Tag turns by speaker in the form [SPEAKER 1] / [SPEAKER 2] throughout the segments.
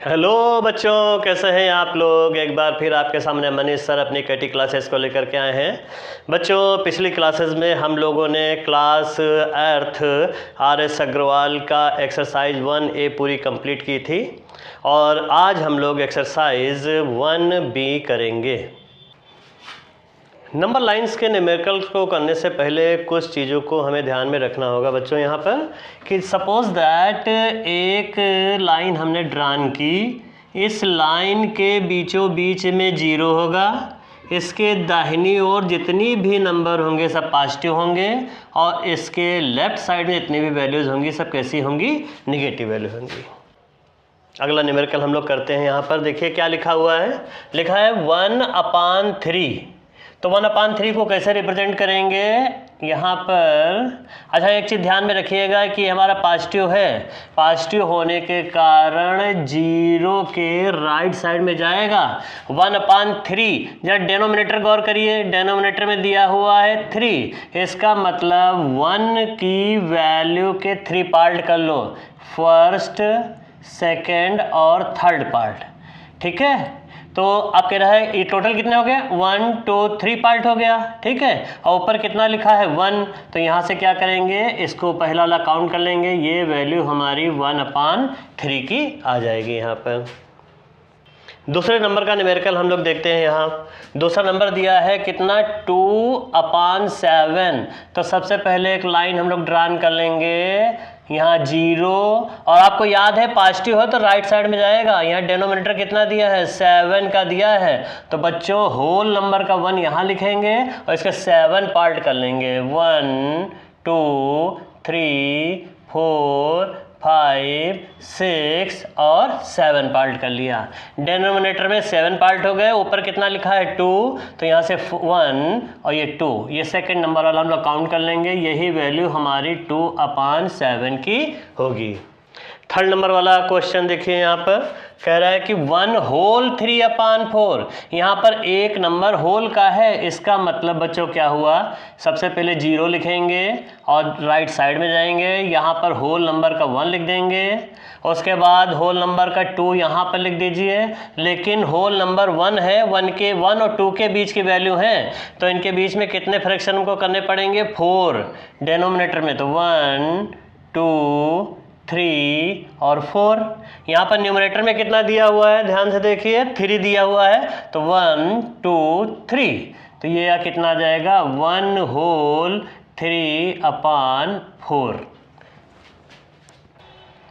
[SPEAKER 1] Hello बच्चों, कैसे हैं आप लोग। एक बार फिर आपके सामने मनीष सर अपनी केटी क्लासेस को लेकर के आए हैं। बच्चों, पिछली क्लासेस में हम लोगों ने क्लास अर्थ RS अग्रवाल का एक्सरसाइज 1A पूरी कंप्लीट की थी और आज हम लोग एक्सरसाइज 1B करेंगे। नंबर लाइंस के न्यूमेरिकल्स को करने से पहले कुछ चीज़ों को हमें ध्यान में रखना होगा बच्चों यहाँ पर कि सपोज दैट एक लाइन हमने ड्रान की, इस लाइन के बीचों बीच में 0 होगा, इसके दाहिनी ओर जितनी भी नंबर होंगे सब पॉजिटिव होंगे और इसके लेफ्ट साइड में जितनी भी वैल्यूज़ होंगी सब कैसी होंगी, निगेटिव वैल्यू होंगी। अगला न्यूमेरिकल हम लोग करते हैं। यहाँ पर देखिए क्या लिखा हुआ है, लिखा है 1/3। तो 1/3 को कैसे रिप्रेजेंट करेंगे यहाँ पर। अच्छा, एक चीज़ ध्यान में रखिएगा कि हमारा पॉजिटिव है, पॉजिटिव होने के कारण 0 के राइट साइड में जाएगा 1/3। जरा डेनोमिनेटर गौर करिए, डेनोमिनेटर में दिया हुआ है 3, इसका मतलब 1 की वैल्यू के 3 पार्ट कर लो, फर्स्ट, सेकेंड और थर्ड पार्ट। ठीक है, तो आप कह रहे हैं ये टोटल कितने हो गए, 1 2 3 पार्ट हो गया। ठीक है, और ऊपर कितना लिखा है 1, तो यहाँ से क्या करेंगे, इसको पहला वाला काउंट कर लेंगे, ये वैल्यू हमारी 1/3 की आ जाएगी। यहाँ पर दूसरे नंबर का न्यूमेरिकल हम लोग देखते हैं। यहाँ दूसरा नंबर दिया है कितना, 2/7। तो सबसे पहले एक लाइन हम लोग ड्रान कर लेंगे, यहाँ 0, और आपको याद है पॉजिटिव हो तो राइट साइड में जाएगा। यहाँ डेनोमिनेटर कितना दिया है, 7 का दिया है, तो बच्चों होल नंबर का 1 यहाँ लिखेंगे और इसके 7 पार्ट कर लेंगे, 1 2 3 4 5 6 और 7 पार्ट कर लिया। डेनोमिनेटर में 7 पार्ट हो गए, ऊपर कितना लिखा है 2, तो यहाँ से 1 और ये 2, ये सेकंड नंबर वाला हम लोग काउंट कर लेंगे, यही वैल्यू हमारी 2/7 की होगी। थर्ड नंबर वाला क्वेश्चन देखिए, यहाँ पर कह रहा है कि 1 होल 3/4। यहाँ पर एक नंबर होल का है, इसका मतलब बच्चों क्या हुआ, सबसे पहले 0 लिखेंगे और राइट साइड में जाएंगे, यहाँ पर होल नंबर का 1 लिख देंगे, उसके बाद होल नंबर का 2 यहाँ पर लिख दीजिए। लेकिन होल नंबर 1 है, 1 और 2 के बीच की वैल्यू है, तो इनके बीच में कितने फ्रैक्शन को करने पड़ेंगे, 4 डेनोमिनेटर में, तो 1 2 3 और 4। यहाँ पर न्यूमरेटर में कितना दिया हुआ है, ध्यान से देखिए, 3 दिया हुआ है, तो 1 2 3, तो ये कितना आ जाएगा, 1 होल 3/4।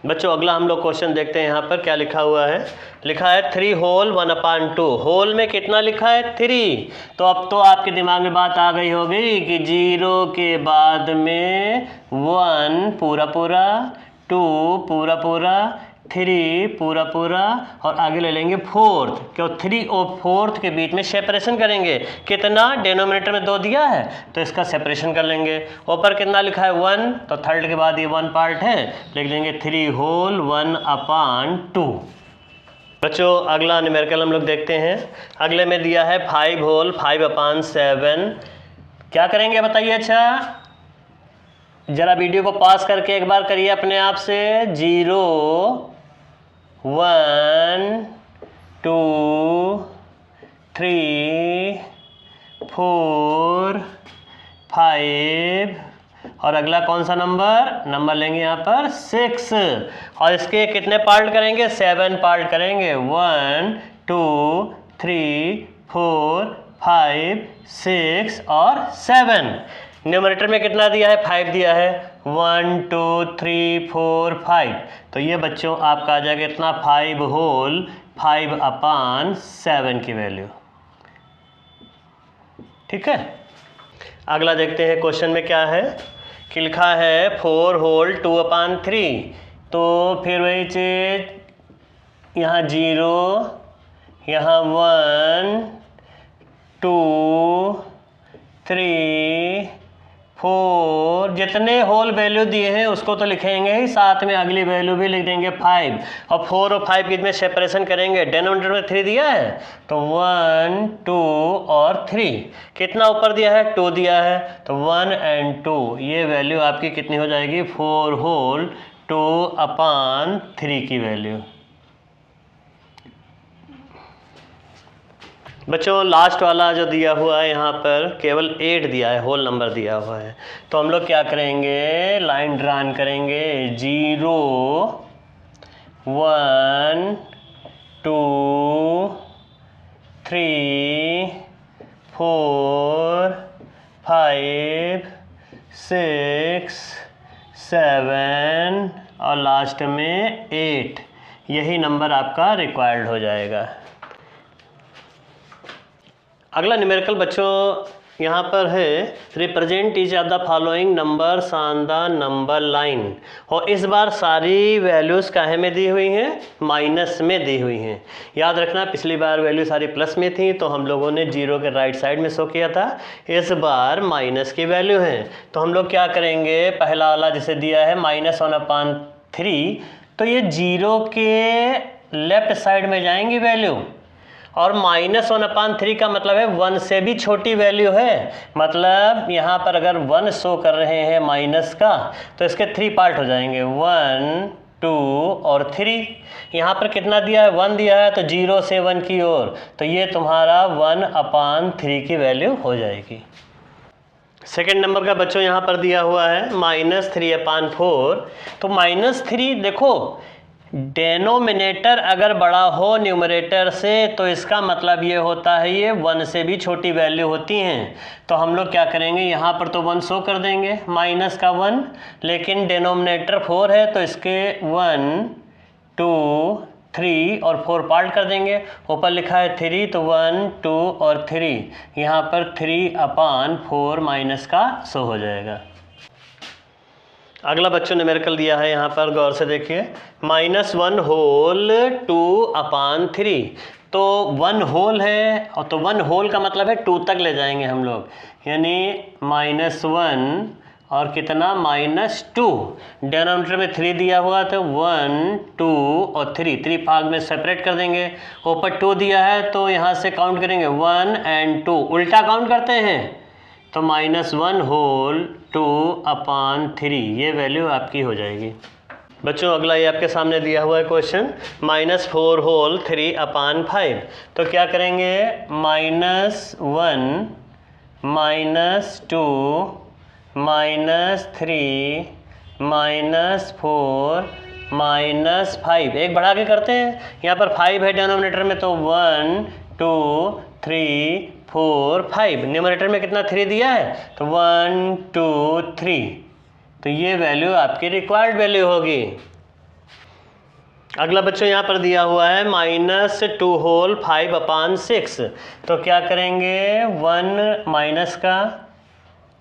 [SPEAKER 1] बच्चों अगला हम लोग क्वेश्चन देखते हैं। यहाँ पर क्या लिखा हुआ है, लिखा है 3 होल 1/2। होल में कितना लिखा है, 3, तो अब तो आपके दिमाग में बात आ गई होगी कि 0 के बाद में 1 पूरा पूरा, 2 पूरा पूरा, 3 पूरा पूरा और आगे ले लेंगे 4th, क्यों 3 और 4th के बीच में सेपरेशन करेंगे, कितना, डेनोमिनेटर में 2 दिया है तो इसका सेपरेशन कर लेंगे। ऊपर कितना लिखा है 1, तो थर्ड के बाद ये 1 पार्ट है, लिख लेंगे 3 होल 1/2। बच्चों अगला न्यूमेरिकल हम लोग देखते हैं। अगले में दिया है 5 होल 5/7। क्या करेंगे बताइए। अच्छा, जरा वीडियो को पॉज करके एक बार करिए अपने आप से, 0 1 2 3 4 5 और अगला कौन सा नंबर लेंगे यहाँ पर 6, और इसके कितने पार्ट करेंगे, 7 पार्ट करेंगे, 1 2 3 4 5 6 और 7। न्यूमरेटर में कितना दिया है, 5 दिया है, 1 2 3 4 5, तो ये बच्चों आपका आ जाएगा इतना, 5 होल 5/7 की वैल्यू। ठीक है, अगला देखते हैं क्वेश्चन में क्या है कि लिखा है 4 होल 2/3। तो फिर वही चीज, यहाँ 0, यहाँ 1 2 3 4, जितने होल वैल्यू दिए हैं उसको तो लिखेंगे ही, साथ में अगली वैल्यू भी लिख देंगे 5, और 4 और 5 के बीच में सेपरेशन करेंगे। डेनोमिनेटर में 3 दिया है तो 1 2 और 3, कितना ऊपर दिया है, 2 दिया है, तो 1 और 2, ये वैल्यू आपकी कितनी हो जाएगी, 4 होल 2/3 की वैल्यू। बच्चों लास्ट वाला जो दिया हुआ है यहाँ पर केवल 8 दिया है, होल नंबर दिया हुआ है। तो हम लोग क्या करेंगे, लाइन ड्रान करेंगे 0 1 2 3 4 5 6 7 और लास्ट में 8। यही नंबर आपका रिक्वायर्ड हो जाएगा। अगला न्यूमेरिकल बच्चों यहाँ पर है represent each of the following numbers on the number line. और इस बार सारी वैल्यूज़ काहे में दी हुई हैं, माइनस में दी हुई हैं। याद रखना पिछली बार वैल्यू सारी प्लस में थी तो हम लोगों ने जीरो के राइट साइड में शो किया था, इस बार माइनस की वैल्यू है। तो हम लोग क्या करेंगे, पहला वाला जिसे दिया है -1/3, तो ये जीरो के लेफ्ट साइड में जाएंगी वैल्यू, और -1/3 का मतलब है 1 से भी छोटी वैल्यू है। मतलब यहाँ पर अगर 1 शो कर रहे हैं माइनस का तो इसके 3 पार्ट हो जाएंगे, 1 2 और 3। यहाँ पर कितना दिया है, 1 दिया है, तो 0 से 1 की ओर, तो ये तुम्हारा 1/3 की वैल्यू हो जाएगी। सेकेंड नंबर का बच्चों यहाँ पर दिया हुआ है -3/4। तो -3 देखो, डेनोमिनेटर अगर बड़ा हो न्यूमरेटर से तो इसका मतलब ये होता है ये 1 से भी छोटी वैल्यू होती हैं। तो हम लोग क्या करेंगे, यहाँ पर तो 1 शो कर देंगे माइनस का 1, लेकिन डेनोमिनेटर 4 है तो इसके 1 2 3 और 4 पार्ट कर देंगे। ऊपर लिखा है 3 तो 1 2 और 3, यहाँ पर 3/4 माइनस का शो हो जाएगा। अगला बच्चों ने न्यूमेरिकल दिया है यहाँ पर, गौर से देखिए, -1 होल 2/3। तो 1 होल है, और तो 1 होल का मतलब है 2 तक ले जाएंगे हम लोग, यानी -1 और कितना -2। डिनोमिनेटर में 3 दिया हुआ तो 1 2 और 3 भाग में सेपरेट कर देंगे। ऊपर 2 दिया है तो यहाँ से काउंट करेंगे 1 और 2, उल्टा काउंट करते हैं, तो -1 होल 2/3 ये वैल्यू आपकी हो जाएगी। बच्चों अगला ये आपके सामने दिया हुआ है क्वेश्चन, -4 होल 3/5। तो क्या करेंगे, -1 -2 -3 -4 -5, एक बढ़ा के करते हैं। यहाँ पर 5 है डिनोमिनेटर में तो 1 2 3 4 5, न्यूमरेटर में कितना 3 दिया है तो 1 2 3, तो ये वैल्यू आपकी रिक्वायर्ड वैल्यू होगी। अगला बच्चों यहाँ पर दिया हुआ है -2 होल 5/6। तो क्या करेंगे, 1 माइनस का,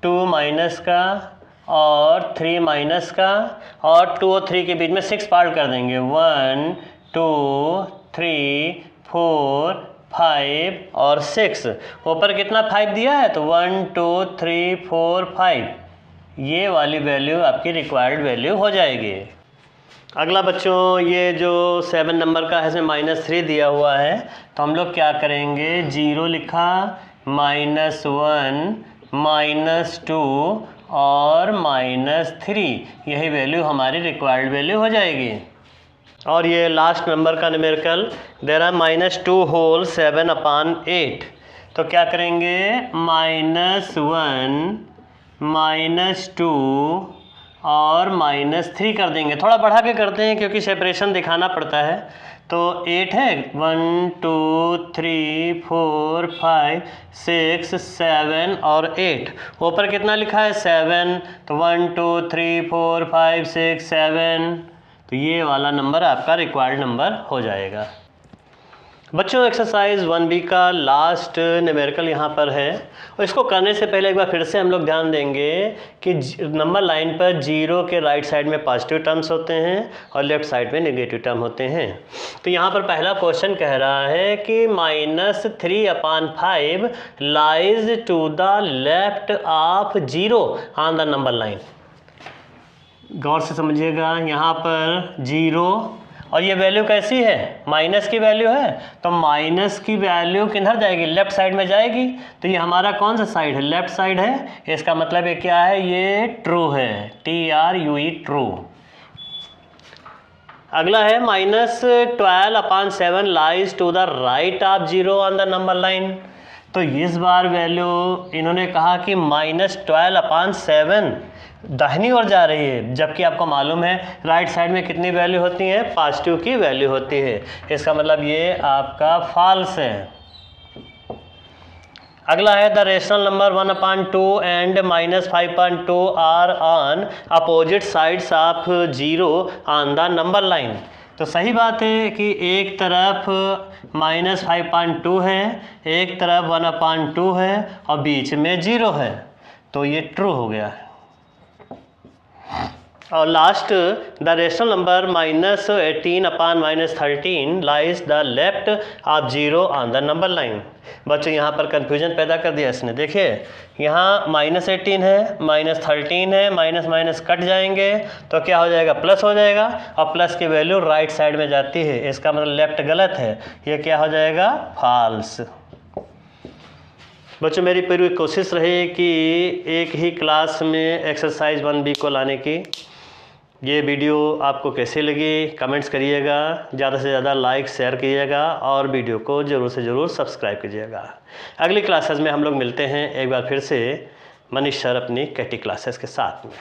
[SPEAKER 1] 2 माइनस का और 3 माइनस का, और 2 और 3 के बीच में 6 पार्ट कर देंगे, 1 2 3 4 5 और 6। ऊपर कितना 5 दिया है तो 1 2 3 4 5, ये वाली वैल्यू आपकी रिक्वायर्ड वैल्यू हो जाएगी। अगला बच्चों ये जो 7 नंबर का है इसमें -3 दिया हुआ है, तो हम लोग क्या करेंगे, 0 लिखा, -1 -2 और -3, यही वैल्यू हमारी रिक्वायर्ड वैल्यू हो जाएगी। और ये लास्ट नंबर का न्यूमेरिकल देर आर -2 होल 7/8। तो क्या करेंगे, -1 -2 और -3 कर देंगे। थोड़ा बढ़ा के करते हैं क्योंकि सेपरेशन दिखाना पड़ता है। तो 8 है, 1 2 3 4 5 6 7 और 8। ऊपर कितना लिखा है 7, तो 1 2 3 4 5 6 7, तो ये वाला नंबर आपका रिक्वायर्ड नंबर हो जाएगा। बच्चों एक्सरसाइज 1B का लास्ट न्यूमेरिकल यहाँ पर है, और इसको करने से पहले एक बार फिर से हम लोग ध्यान देंगे कि नंबर लाइन पर 0 के राइट साइड में पॉजिटिव टर्म्स होते हैं और लेफ्ट साइड में नेगेटिव टर्म होते हैं। तो यहाँ पर पहला क्वेश्चन कह रहा है कि -3/5 lies to the left of 0 on the number line. गौर से समझिएगा, यहाँ पर 0 और ये वैल्यू कैसी है, माइनस की वैल्यू है, तो माइनस की वैल्यू किधर जाएगी, लेफ्ट साइड में जाएगी। तो ये हमारा कौन सा साइड है, लेफ्ट साइड है। इसका मतलब ये क्या है, ये ट्रू है, TRUE ट्रू। अगला है -12/7 lies to the right of 0 on the number line. तो इस बार वैल्यू इन्होंने कहा कि -12/7 दाहिनी ओर जा रही है, जबकि आपको मालूम है राइट साइड में कितनी वैल्यू होती है, पॉजिटिव की वैल्यू होती है। इसका मतलब ये आपका फॉल्स है। अगला है the rational number 1/2 and -5.2 are on opposite sides of 0 on the number line. तो सही बात है कि एक तरफ -5.2 है, एक तरफ 1/2 है और बीच में 0 है, तो ये ट्रू हो गया है। और last the rational number -18/-13 lies the left of 0 on the number line. बच्चों यहाँ पर कंफ्यूजन पैदा कर दिया इसने। देखिए यहाँ -18 है, -13 है, माइनस माइनस कट जाएंगे तो क्या हो जाएगा, प्लस हो जाएगा, और प्लस की वैल्यू राइट साइड में जाती है, इसका मतलब लेफ्ट गलत है, ये क्या हो जाएगा, फॉल्स। बच्चों मेरी पूरी कोशिश रही कि एक ही क्लास में एक्सरसाइज 1B को लाने की। ये वीडियो आपको कैसे लगी कमेंट्स करिएगा, ज़्यादा से ज़्यादा लाइक शेयर कीजिएगा और वीडियो को ज़रूर से ज़रूर सब्सक्राइब कीजिएगा। अगली क्लासेस में हम लोग मिलते हैं एक बार फिर से मनीष सर अपनी केटी क्लासेस के साथ में।